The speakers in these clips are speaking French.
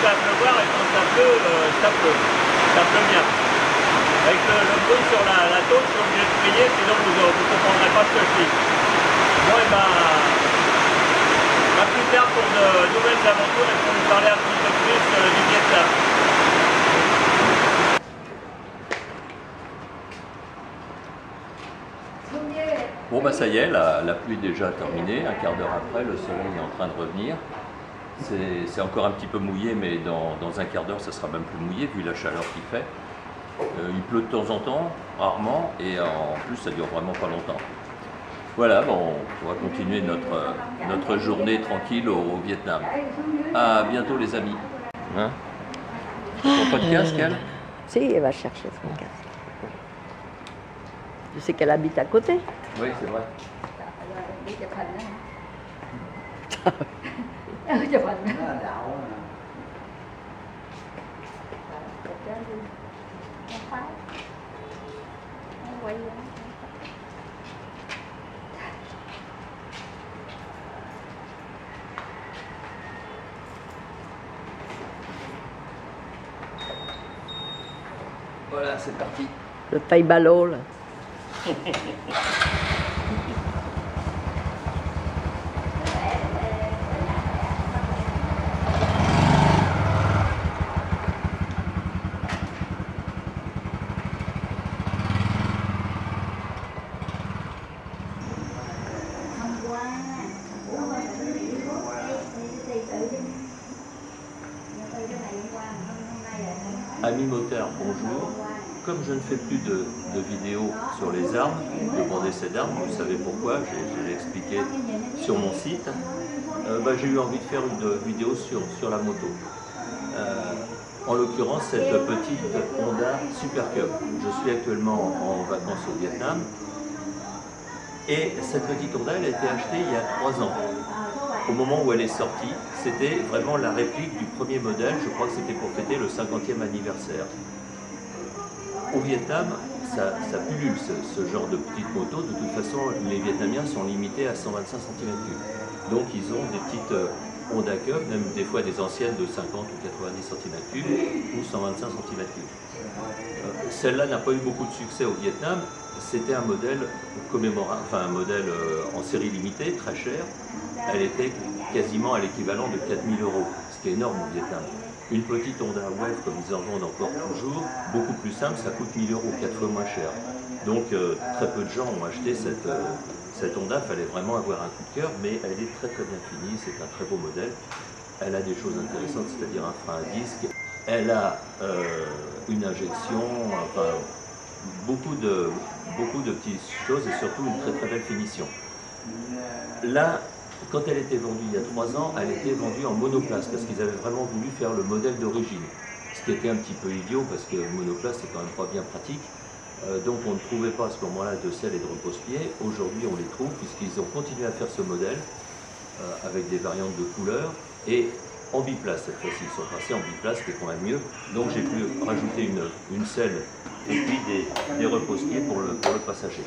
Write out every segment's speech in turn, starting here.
commencer à pleuvoir et quand ça pleut, ça pleut. Ça pleut bien. Avec le bruit sur la tôle, je suis obligé de crier, sinon vous ne comprendrez pas ce que je dis. Bon, et ben, à plus tard pour de nouvelles aventures et pour vous parler un petit peu plus du Vietnam. Bon bah ça y est, la pluie est déjà terminée, un quart d'heure après, le soleil est en train de revenir. C'est encore un petit peu mouillé, mais dans un quart d'heure ça sera même plus mouillé vu la chaleur qu'il fait. Il pleut de temps en temps, rarement, et en plus ça dure vraiment pas longtemps. Voilà, bon, on va continuer notre journée tranquille au Vietnam. À bientôt les amis. Hein? Ils pas de casque, elle? Si, elle va chercher son casque. Je sais qu'elle habite à côté. Oui, c'est vrai. Voilà, c'est parti. Le taille-ballot, là. Amis motards, bonjour. Comme je ne fais plus de vidéos sur les armes, de bons essais d'armes, vous savez pourquoi, je l'ai expliqué sur mon site, j'ai eu envie de faire une vidéo sur la moto. En l'occurrence, cette petite Honda Super Cub. Je suis actuellement en vacances au Vietnam. Et cette petite Honda, elle a été achetée il y a 3 ans. Au moment où elle est sortie, c'était vraiment la réplique du premier modèle. Je crois que c'était pour fêter le 50e anniversaire. Au Vietnam, ça pullule ce genre de petite moto. De toute façon, les Vietnamiens sont limités à 125 cm3. Donc ils ont des petites Honda Cub, même des fois des anciennes de 50 ou 90 cm3 ou 125 cm3. Celle-là n'a pas eu beaucoup de succès au Vietnam. C'était un modèle commémoratif, enfin un modèle en série limitée, très cher. Elle était quasiment à l'équivalent de 4 000 €, ce qui est énorme au Vietnam. Une petite Honda Wave, comme ils en vendent encore toujours, beaucoup plus simple, ça coûte 1 000 €, 4 fois moins cher. Donc très peu de gens ont acheté cette Honda, il fallait vraiment avoir un coup de cœur, mais elle est très très bien finie, c'est un très beau modèle. Elle a des choses intéressantes, c'est-à-dire un frein à disque, elle a une injection, enfin beaucoup de petites choses et surtout une très très belle finition. Là, quand elle était vendue il y a 3 ans, elle était vendue en monoplace parce qu'ils avaient vraiment voulu faire le modèle d'origine. Ce qui était un petit peu idiot parce que le monoplace c'est quand même pas bien pratique. Donc on ne trouvait pas à ce moment-là de selle et de repose-pied. Aujourd'hui on les trouve puisqu'ils ont continué à faire ce modèle avec des variantes de couleurs et en biplace cette fois-ci. Ils sont passés en biplace, ce qui est quand même mieux. Donc j'ai pu rajouter une selle et puis des repose-pieds pour le passager.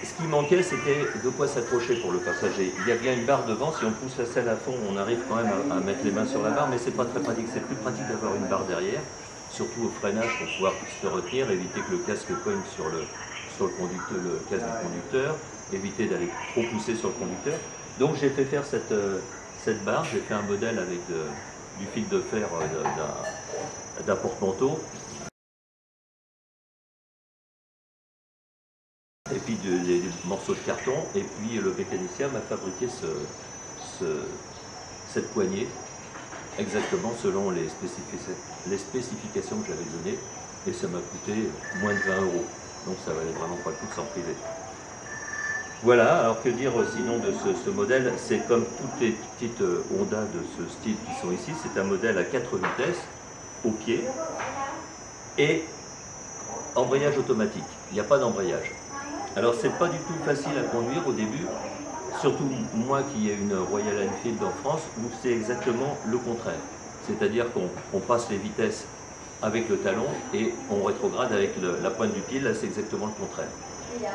Ce qui manquait, c'était de quoi s'accrocher pour le passager. Il y a bien une barre devant, si on pousse la selle à fond, on arrive quand même à mettre les mains sur la barre, mais c'est pas très pratique. C'est plus pratique d'avoir une barre derrière, surtout au freinage pour pouvoir se retenir, éviter que le casque cogne sur le conducteur, le casque du conducteur, éviter d'aller trop pousser sur le conducteur. Donc j'ai fait faire cette barre, j'ai fait un modèle avec du fil de fer d'un porte-manteau. Et puis des morceaux de carton, et puis le mécanicien m'a fabriqué cette poignée, exactement selon les spécifications que j'avais données, et ça m'a coûté moins de 20 €. Donc ça valait vraiment pas le coup de s'en priver. Voilà, alors que dire sinon de ce modèle? C'est comme toutes les petites Honda de ce style qui sont ici, c'est un modèle à 4 vitesses, au pied, et embrayage automatique, il n'y a pas d'embrayage. Alors c'est pas du tout facile à conduire au début, surtout moi qui ai une Royal Enfield en France, où c'est exactement le contraire. C'est-à-dire qu'on passe les vitesses avec le talon et on rétrograde avec la pointe du pied. Là, c'est exactement le contraire.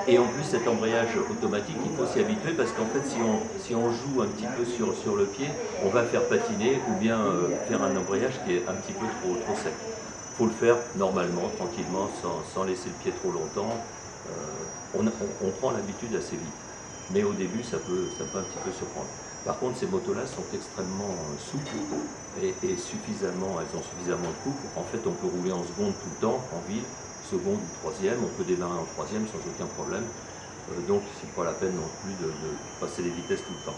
Et en plus, cet embrayage automatique, il faut s'y habituer parce qu'en fait, si on joue un petit peu sur le pied, on va faire patiner ou bien faire un embrayage qui est un petit peu trop sec. Il faut le faire normalement, tranquillement, sans laisser le pied trop longtemps. On prend l'habitude assez vite. Mais au début, ça peut un petit peu surprendre. Par contre, ces motos-là sont extrêmement souples et elles ont suffisamment de couple. En fait, on peut rouler en seconde tout le temps, en ville, seconde ou troisième. On peut démarrer en troisième sans aucun problème. Donc, c'est pas la peine non plus de passer les vitesses tout le temps.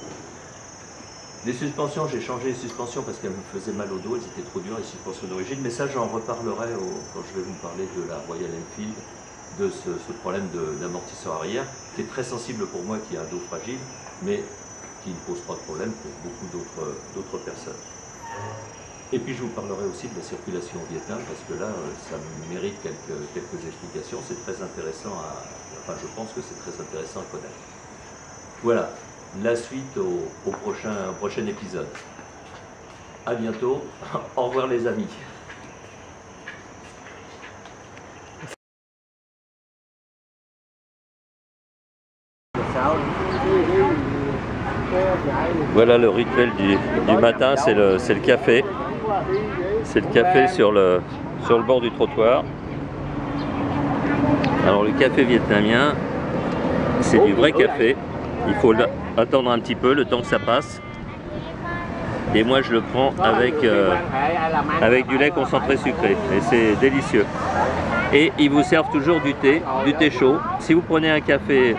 Les suspensions, j'ai changé les suspensions parce qu'elles me faisaient mal au dos, elles étaient trop dures, les suspensions d'origine. Mais ça, j'en reparlerai quand je vais vous parler de la Royal Enfield, de ce problème d'amortisseur arrière, qui est très sensible pour moi, qui a un dos fragile, mais qui ne pose pas de problème pour beaucoup d'autres personnes. Et puis je vous parlerai aussi de la circulation au Vietnam, parce que là, ça mérite quelques explications. C'est très intéressant enfin, je pense que c'est très intéressant à connaître. Voilà, la suite au prochain épisode. À bientôt. Au revoir les amis. Voilà le rituel du matin, c'est le café. C'est le café sur le bord du trottoir. Alors le café vietnamien, c'est du vrai café. Il faut attendre un petit peu, le temps que ça passe. Et moi je le prends avec du lait concentré sucré. Et c'est délicieux. Et ils vous servent toujours du thé chaud. Si vous prenez un café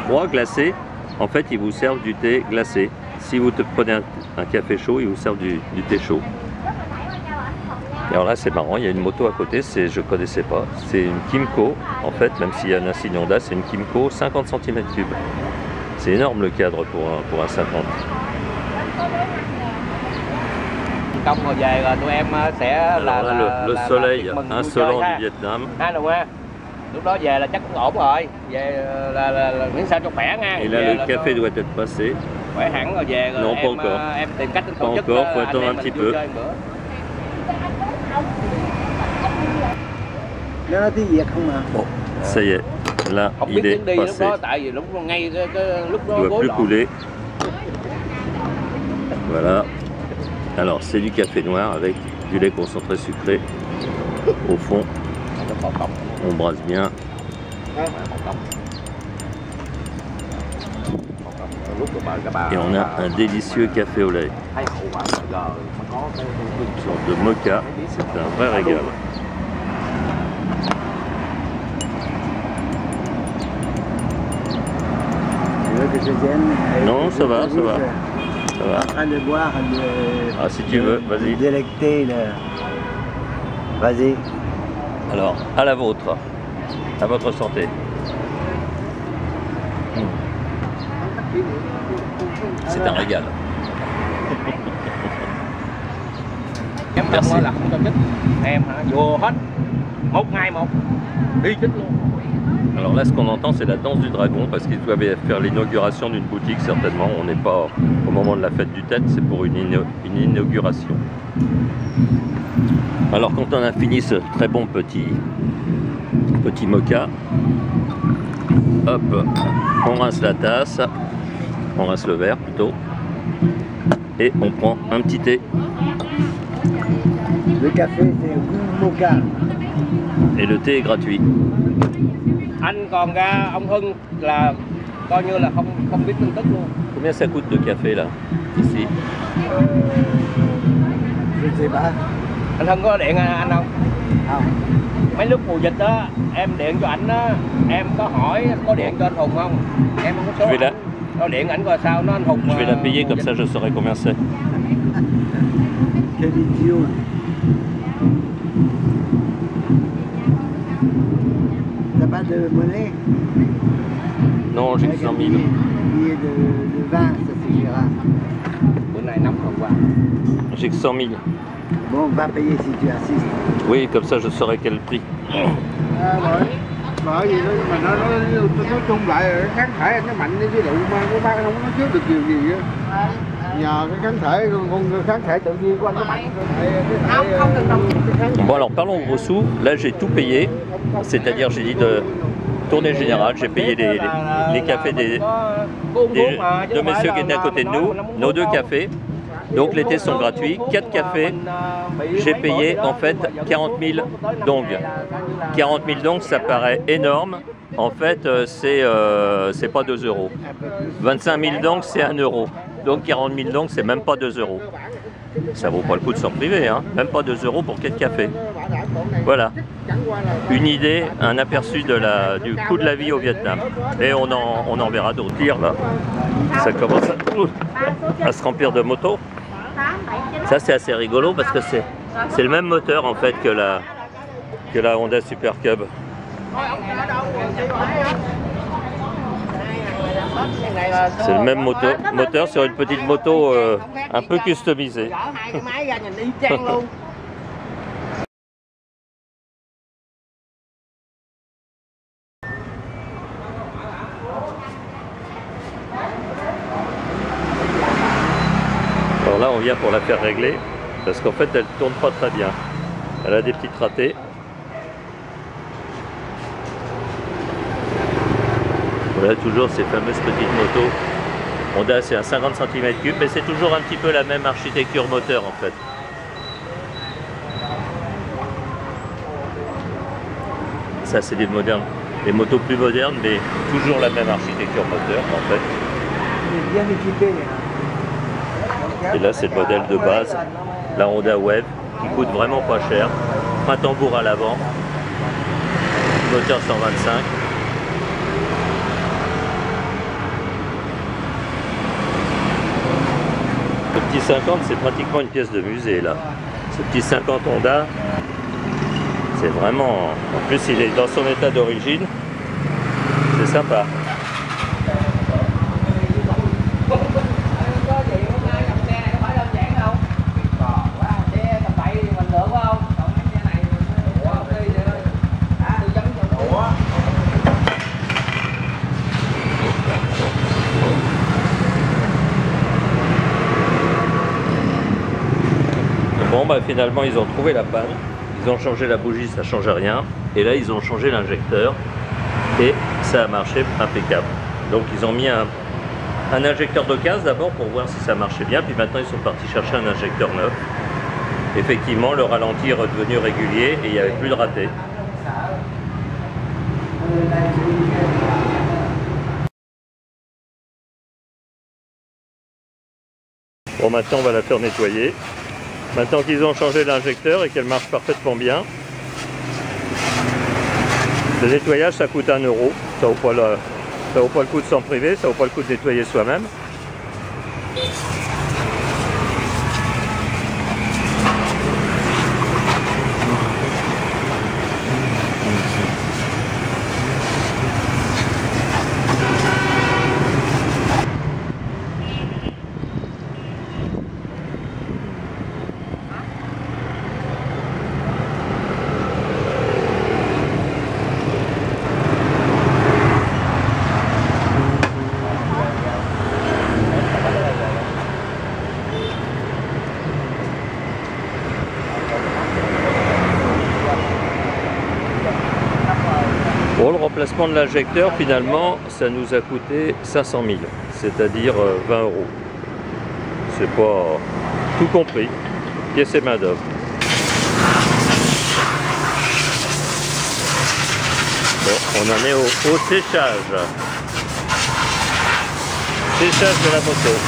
froid, glacé, en fait ils vous servent du thé glacé. Si vous prenez un café chaud, ils vous servent du thé chaud. Et alors là c'est marrant, il y a une moto à côté, je ne connaissais pas. C'est une Kymco, en fait, même s'il y a un insigne Honda, c'est une Kymco 50 cm3. C'est énorme le cadre pour un 50. Alors là, le soleil insolent du Vietnam. Lúc đó về là chắc cũng ổn rồi, về là miễn sao cho khỏe nha. Et là le café doit être passé. Khỏe hẳn rồi về rồi. Non, pas encore. Em tìm cách Pas encore, faut attendre un petit peu. Nó nói tiếng Việt không mà. Bon, ça y est, là Không il biết est tiếng đi passé. lúc đó, tại vì lúc ngay lúc đó Il ne doit gối plus loạn. couler. Voilà. Alors c'est du café noir avec du lait concentré sucré au fond. On brasse bien. Et on a un délicieux café au lait. Une sorte de mocha, c'est un vrai régal. Tu veux que je vienne? Non, ça va, ça va. Ça va. En train de boire, Ah, si tu veux, vas-y. Délecter le... Vas-y. Alors, à la vôtre. À votre santé. C'est un régal. Em Merci. là không cho chích. Em hả? Vô hết. 1, 2, 1. Đi chích luôn. Alors là, ce qu'on entend, c'est la danse du dragon, parce qu'ils doivent faire l'inauguration d'une boutique, certainement. On n'est pas au moment de la fête du tête, c'est pour une inauguration. Alors, quand on a fini ce très bon petit mocha, hop, on rince la tasse, on rince le verre plutôt, et on prend un petit thé. Le café, c'est un goût mocha. Et le thé est gratuit. Anh còn ra ông Hưng là coi như là không biết tin tức luôn. Combien ça coûte de café là, ici? Je sais pas. Anh Hưng có điện anh không? Không. Mấy lúc mùa dịch đó em điện cho ảnh đó, em có hỏi có điện cho anh Hùng không? Em không có số. Je vais la- Có điện ảnh coi sao nó anh Hùng. Je vais la payer comme ça, je saurai combien c'est. Quel idiot. T'as pas de monnaie? Non, j'ai que 100 000. Billet de 20, ça suffira. Bữa nay nóng hôm qua. J'ai que 100 000. Bon, va payer si tu insistes. Oui, comme ça je saurai quel prix. Bởi vì mà nó nói chung lại kháng thể nó mạnh chứ rượu mà có ba không có chứa được điều gì á. nhờ cái kháng thể con kháng thể tự nhiên của anh nó mạnh. Bon alors parlons gros sous, là j'ai tout payé, c'est-à-dire j'ai dit de tournée générale, j'ai payé les cafés des deux messieurs qui étaient à côté de nous, nos 2 cafés, donc les thés sont gratuits, 4 cafés, j'ai payé en fait 40 000 dong. 40 000 dong ça paraît énorme, en fait c'est pas 2 euros. 25 000 dong c'est 1 euro, donc 40 000 dong c'est même pas 2 euros. Ça vaut pas le coup de s'en priver, hein. Même pas 2 euros pour 4 cafés. Voilà, une idée, un aperçu du coût de la vie au Vietnam. Et on en verra d'autres. Là, ça commence à se remplir de motos. Ça c'est assez rigolo parce que c'est le même moteur en fait que la Honda Super Cub. C'est le même moteur sur une petite moto un peu customisée. Alors là on vient pour la faire régler parce qu'en fait elle tourne pas très bien. Elle a des petites ratées. Voilà toujours ces fameuses petites motos. Honda c'est un 50 cm3 mais c'est toujours un petit peu la même architecture moteur en fait. Ça c'est des motos plus modernes mais toujours la même architecture moteur en fait. Il est bien équipé. Et là c'est le modèle de base, la Honda Wave qui coûte vraiment pas cher. Un tambour à l'avant, moteur 125. Le petit 50 c'est pratiquement une pièce de musée là. Ce petit 50 Honda, c'est vraiment... En plus il est dans son état d'origine, c'est sympa. Bon bah finalement ils ont trouvé la panne, ils ont changé la bougie, ça change rien, et là ils ont changé l'injecteur et ça a marché impeccable. Donc ils ont mis un injecteur d'occasion d'abord pour voir si ça marchait bien, puis maintenant ils sont partis chercher un injecteur neuf. Effectivement le ralenti est redevenu régulier et il n'y avait plus de raté. Bon maintenant on va la faire nettoyer. Maintenant qu'ils ont changé l'injecteur et qu'elle marche parfaitement bien, le nettoyage ça coûte 1 euro. Ça vaut pas le coup de s'en priver, ça vaut pas le coup de nettoyer soi-même. Bon, le remplacement de l'injecteur, finalement, ça nous a coûté 500 000, c'est-à-dire 20 euros. C'est pas tout compris, pièces et main d'œuvre. Bon, on en est au séchage. Séchage de la moto.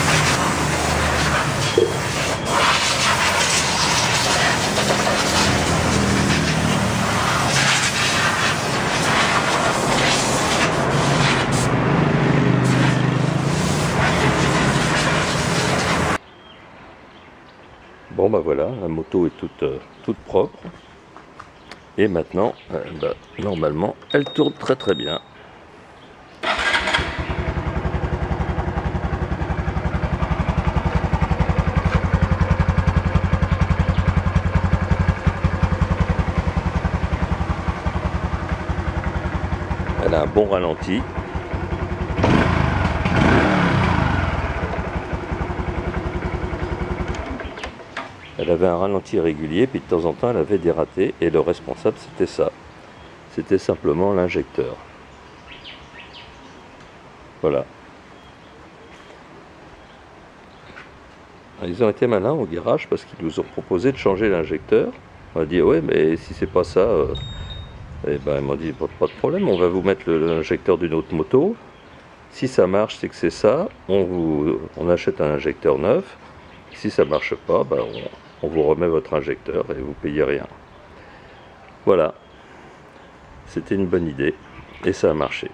Bon bah voilà, la moto est toute propre. Et maintenant, normalement, elle tourne très très bien. Elle a un bon ralenti. Elle avait un ralenti régulier, puis de temps en temps elle avait des ratés, et le responsable c'était ça. C'était simplement l'injecteur. Voilà. Ils ont été malins au garage parce qu'ils nous ont proposé de changer l'injecteur. On a dit ouais, mais si c'est pas ça, eh ben, ils m'ont dit pas de problème, on va vous mettre l'injecteur d'une autre moto. Si ça marche, c'est que c'est ça. On achète un injecteur neuf. Si ça marche pas, ben, on vous remet votre injecteur et vous payez rien. Voilà. C'était une bonne idée et ça a marché.